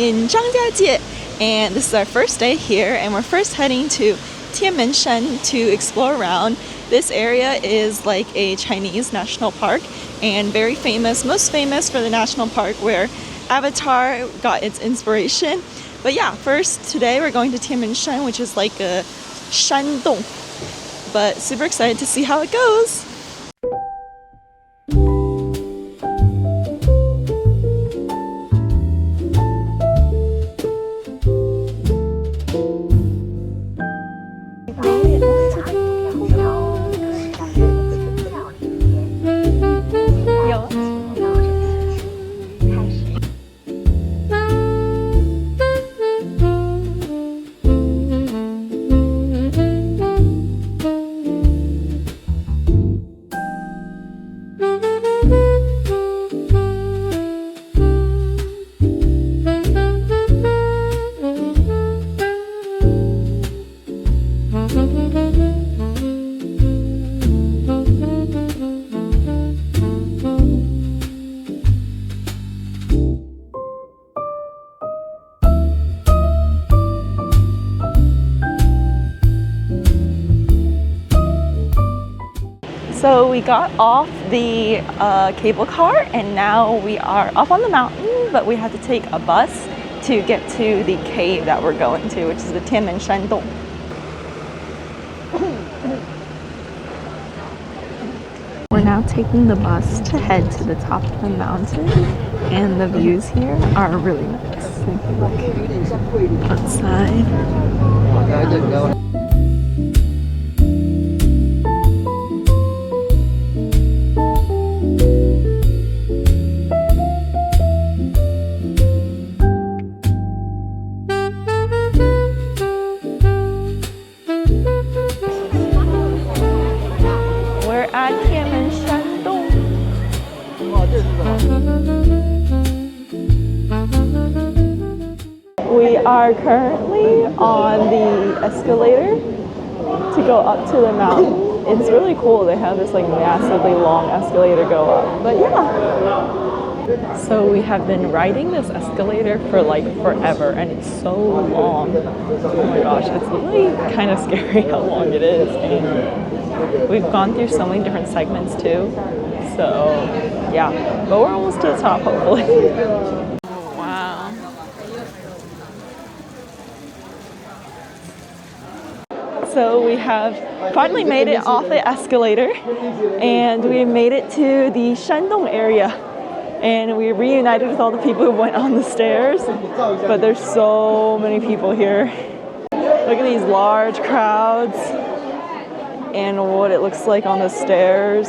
in Zhangjiajie, and this is our first day here, and we're first heading to Tianminshan to explore around. This area is like a Chinese national park and very famous, most famous for the national park where Avatar got its inspiration. But yeah, first today we're going to Tianminshan, which is like a shandong, but super excited to see how it goes. So we got off the cable car and now we are up on the mountain, but we have to take a bus to get to the cave that we're going to, which is the Tianminshan Dong. We're now taking the bus to head to the top of the mountain, and the views here are really nice. If you look outside. We are currently on the escalator to go up to the mountain. It's really cool. They have this like massively long escalator go up. But yeah. So we have been riding this escalator for like forever, and it's so long. Oh my gosh, it's really kind of scary how long it is. And we've gone through so many different segments too. So yeah, but we're almost to the top hopefully. Wow. So we have finally made it off the escalator and we made it to the Shandong area. And we reunited with all the people who went on the stairs, but there's so many people here. Look at these large crowds and what it looks like on the stairs.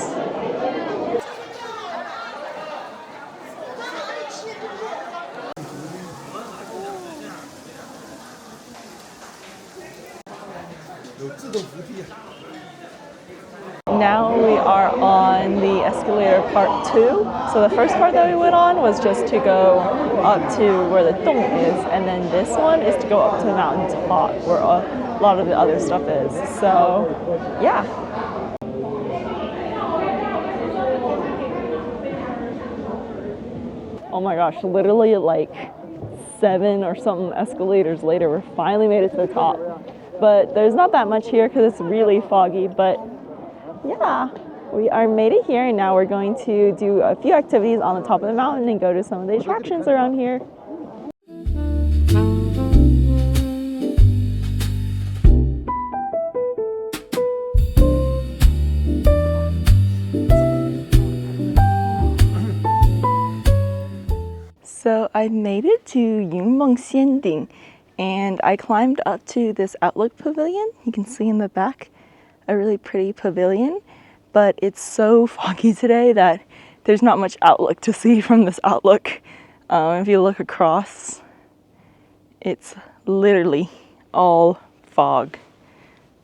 Now we are on the escalator part 2. So the first part that we went on was just to go up to where the dong is, and then this one is to go up to the mountain top where a lot of the other stuff is. So yeah. Oh my gosh, literally like 7 or something escalators later, we finally made it to the top. But there's not that much here because it's really foggy, but yeah, we are made it here, and now we're going to do a few activities on the top of the mountain and go to some of the attractions around here. So I made it to Yunmeng Xianding, and I climbed up to this outlook pavilion. You can see in the back a really pretty pavilion, but it's so foggy today that there's not much outlook to see from this outlook. If you look across, it's literally all fog,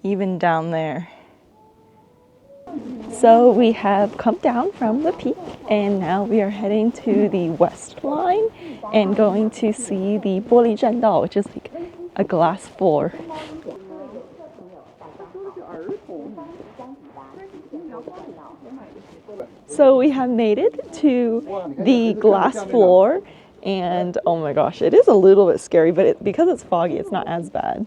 even down there. So we have come down from the peak, and now we are heading to the west line and going to see the 玻璃栈道, which is like a glass floor. So we have made it to the glass floor, And oh my gosh, it is a little bit scary, but because it's foggy, it's not as bad.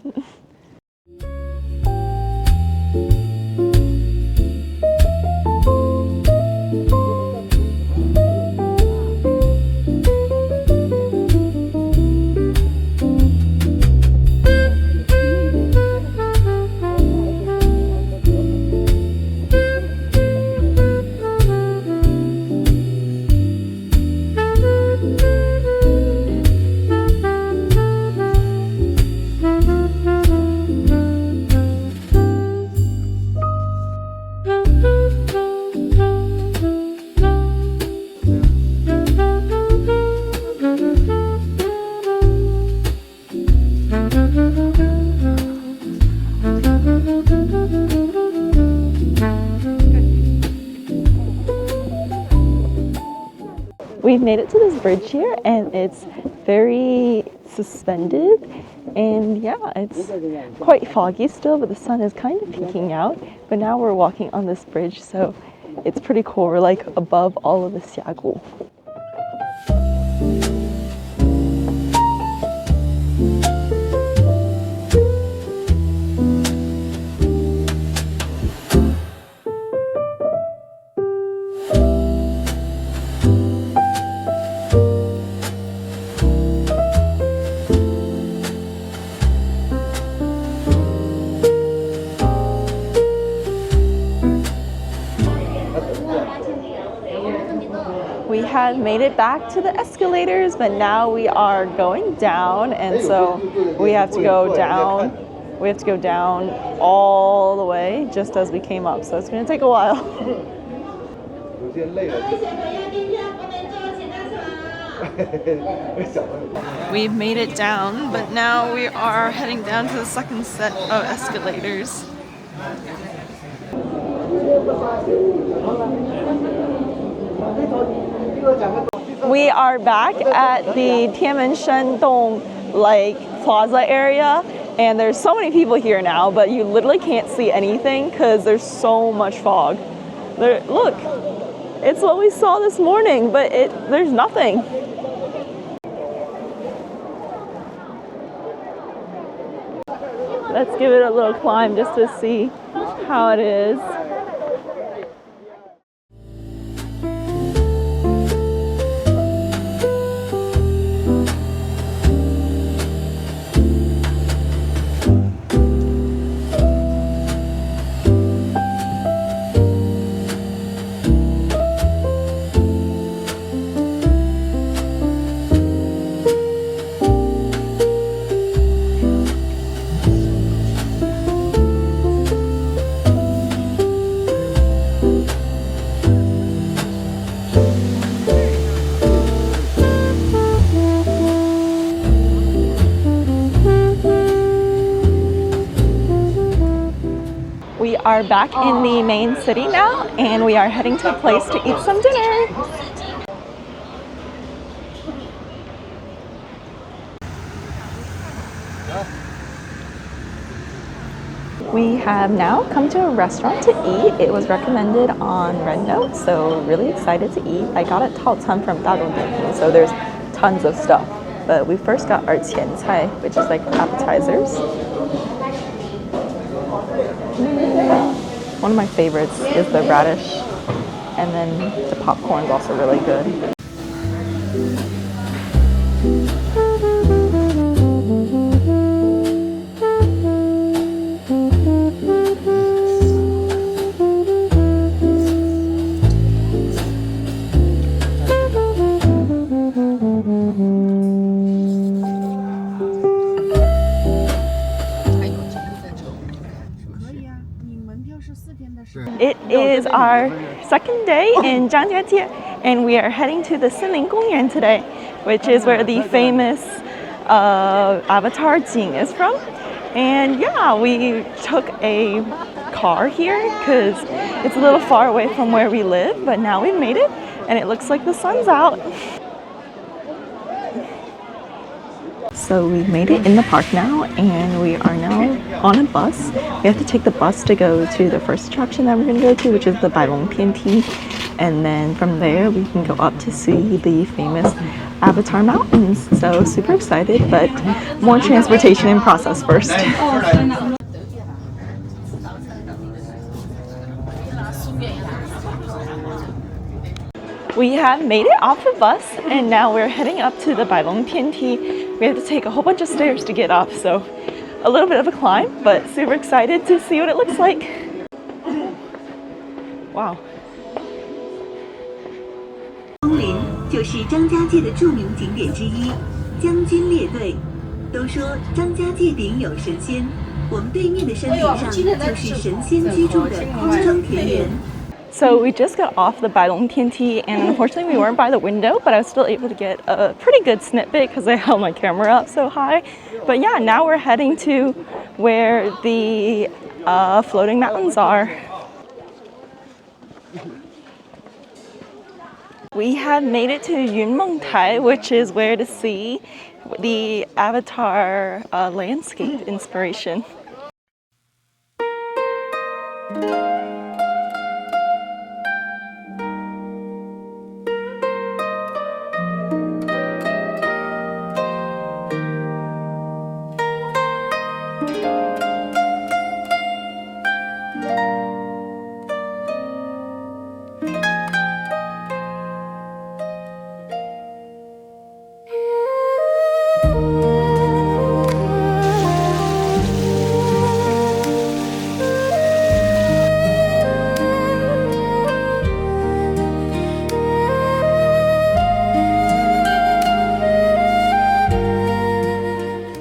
We've made it to this bridge here, and it's very suspended, and yeah, it's quite foggy still, but the sun is kind of peeking out. But now we're walking on this bridge, so it's pretty cool. We're like above all of the xiagu. We had made it back to the escalators, but now we are going down, and so we have to go down. We have to go down all the way just as we came up, so it's going to take a while. We've made it down, but now we are heading down to the second set of escalators. We are back at the Tianmenshan Dong plaza area, and there's so many people here now, but you literally can't see anything because there's so much fog. Look, it's what we saw this morning, but there's nothing. Let's give it a little climb just to see how it is. We are back in the main city now, and we are heading to a place to eat some dinner. We have now come to a restaurant to eat. It was recommended on Red Note, so really excited to eat. I got a Tao Can from Dadong, so there's tons of stuff. But we first got our Qian Cai, which is like appetizers. One of my favorites is the radish, and then the popcorn is also really good. It is our second day in Zhangjiajie, and we are heading to the Senlin Gongyuan today, which is where the famous Avatar Jing is from. And yeah, we took a car here because it's a little far away from where we live, but now we've made it, and it looks like the sun's out. So we've made it in the park now, and we are now on a bus. We have to take the bus to go to the first attraction that we're going to go to, which is the Bailong Tianti. and then from there we can go up to see the famous Avatar Mountains. So super excited, but more transportation and process first. We have made it off the bus and now we're heading up to the Bailong Tianti. We have to take a whole bunch of stairs to get up, so a little bit of a climb, but super excited to see what it looks like. Wow. 枫林就是张家界的著名景点之一，将军列队。都说张家界顶有神仙，我们对面的山顶上就是神仙居住的空中田园。 So we just got off the Bailong Tianti and unfortunately we weren't by the window, but I was still able to get a pretty good snippet because I held my camera up so high. But yeah, now we're heading to where the floating mountains are. We have made it to Yunmengtai, which is where to see the Avatar landscape inspiration.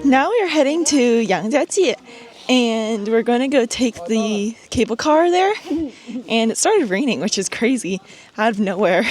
Now we're heading to Zhangjiajie and we're going to go take the cable car there, and it started raining, which is crazy out of nowhere.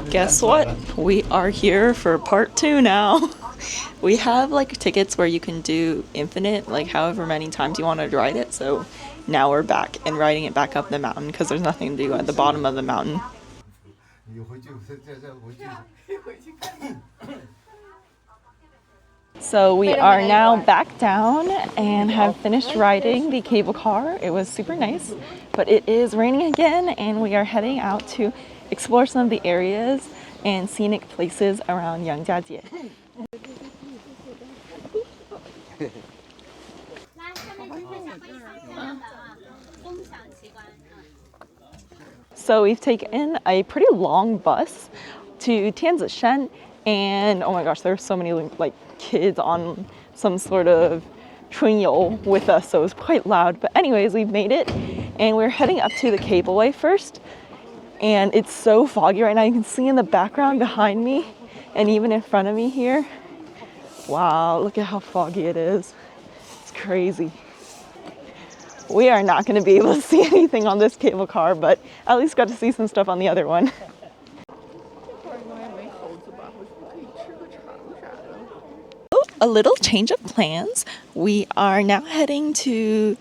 Guess what? We are here for part 2 now. We have like tickets where you can do infinite, like however many times you want to ride it. So now we're back and riding it back up the mountain because there's nothing to do at the bottom of the mountain. So we are now back down and have finished riding the cable car. It was super nice, but it is raining again and we are heading out to explore some of the areas and scenic places around Zhangjiajie. So we've taken a pretty long bus to Tianzishan, and oh my gosh, there were so many like kids on some sort of chunyou with us, so it was quite loud. But anyways, we've made it and we're heading up to the cableway first. And it's so foggy right now. You can see in the background behind me and even in front of me here. Wow, look at how foggy it is. It's crazy. We are not going to be able to see anything on this cable car, but at least got to see some stuff on the other one. A little change of plans. We are now heading to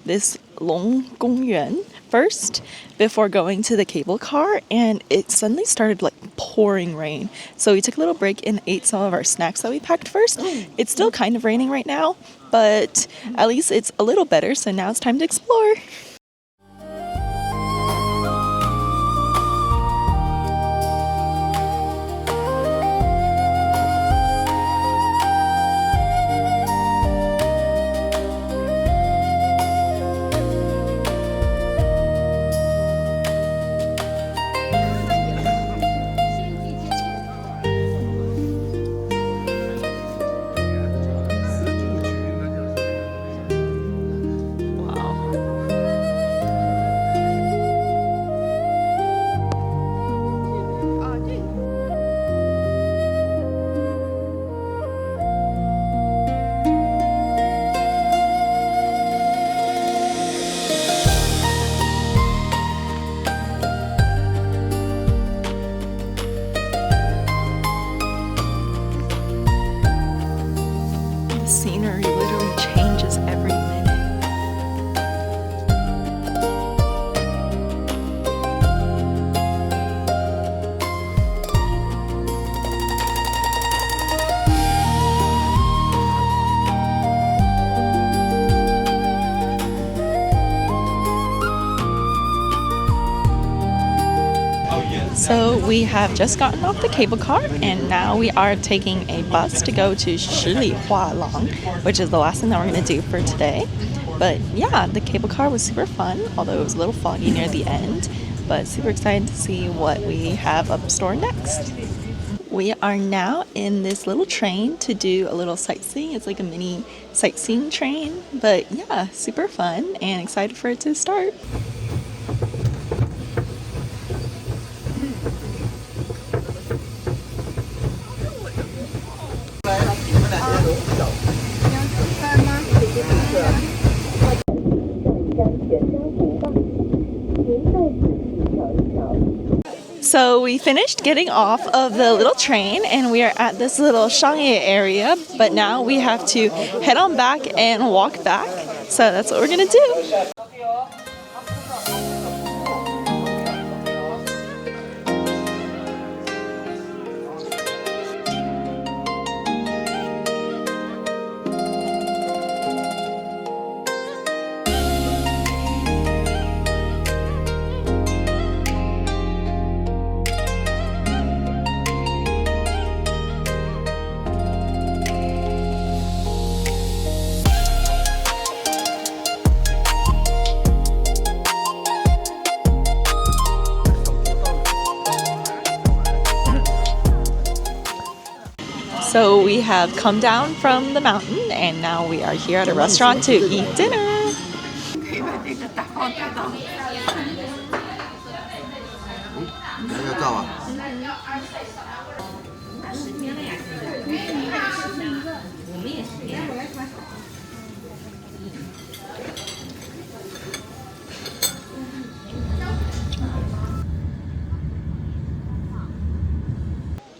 this Long Gongyuan first before going to the cable car, and it suddenly started like pouring rain. So we took a little break and ate some of our snacks that we packed first. It's still kind of raining right now, but at least it's a little better. So now it's time to explore. So we have just gotten off the cable car and now we are taking a bus to go to Shili Hualang, which is the last thing that we're going to do for today. But yeah, the cable car was super fun, although it was a little foggy near the end, but super excited to see what we have up store next. We are now in this little train to do a little sightseeing. It's like a mini sightseeing train, but yeah, super fun and excited for it to start. So we finished getting off of the little train and we are at this little Zhangjiajie area, but now we have to head on back and walk back. So that's what we're gonna do. So we have come down from the mountain and now we are here at a restaurant to eat dinner.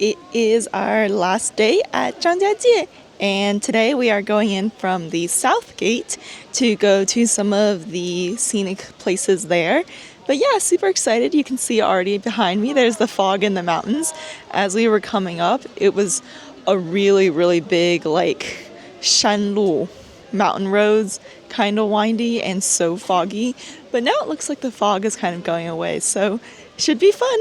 It is our last day at Zhangjiajie, and today we are going in from the south gate to go to some of the scenic places there. But yeah, super excited. You can see already behind me, there's the fog in the mountains. As we were coming up, it was a really big like shanlu mountain roads, kind of windy and so foggy. But now it looks like the fog is kind of going away, so it should be fun.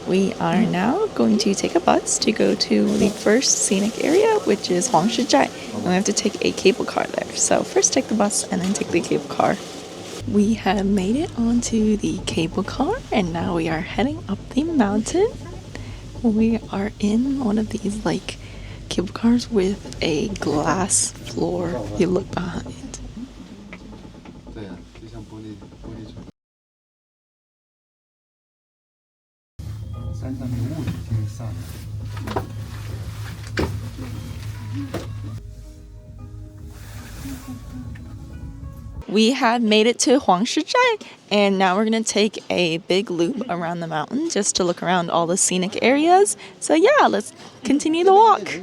We are now going to take a bus to go to the first scenic area, which is Zhangjiajie, and we have to take a cable car there. So first take the bus and then take the cable car. We have made it onto the cable car and now we are heading up the mountain. We are in one of these like cable cars with a glass floor. You look behind. We have made it to Zhangjiajie and now we're going to take a big loop around the mountain just to look around all the scenic areas. So yeah, let's continue the walk.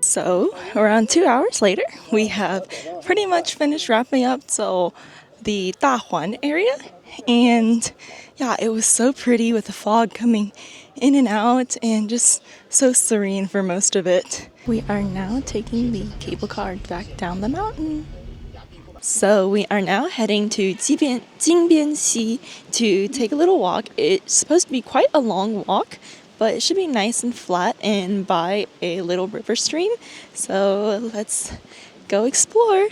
So around 2 hours later, we have pretty much finished wrapping up so the Dahuan area. And yeah, it was so pretty with the fog coming in and out and just so serene for most of it. We are now taking the cable car back down the mountain. So we are now heading to Jingbianxi to take a little walk. It's supposed to be quite a long walk, but it should be nice and flat and by a little river stream. So let's go explore.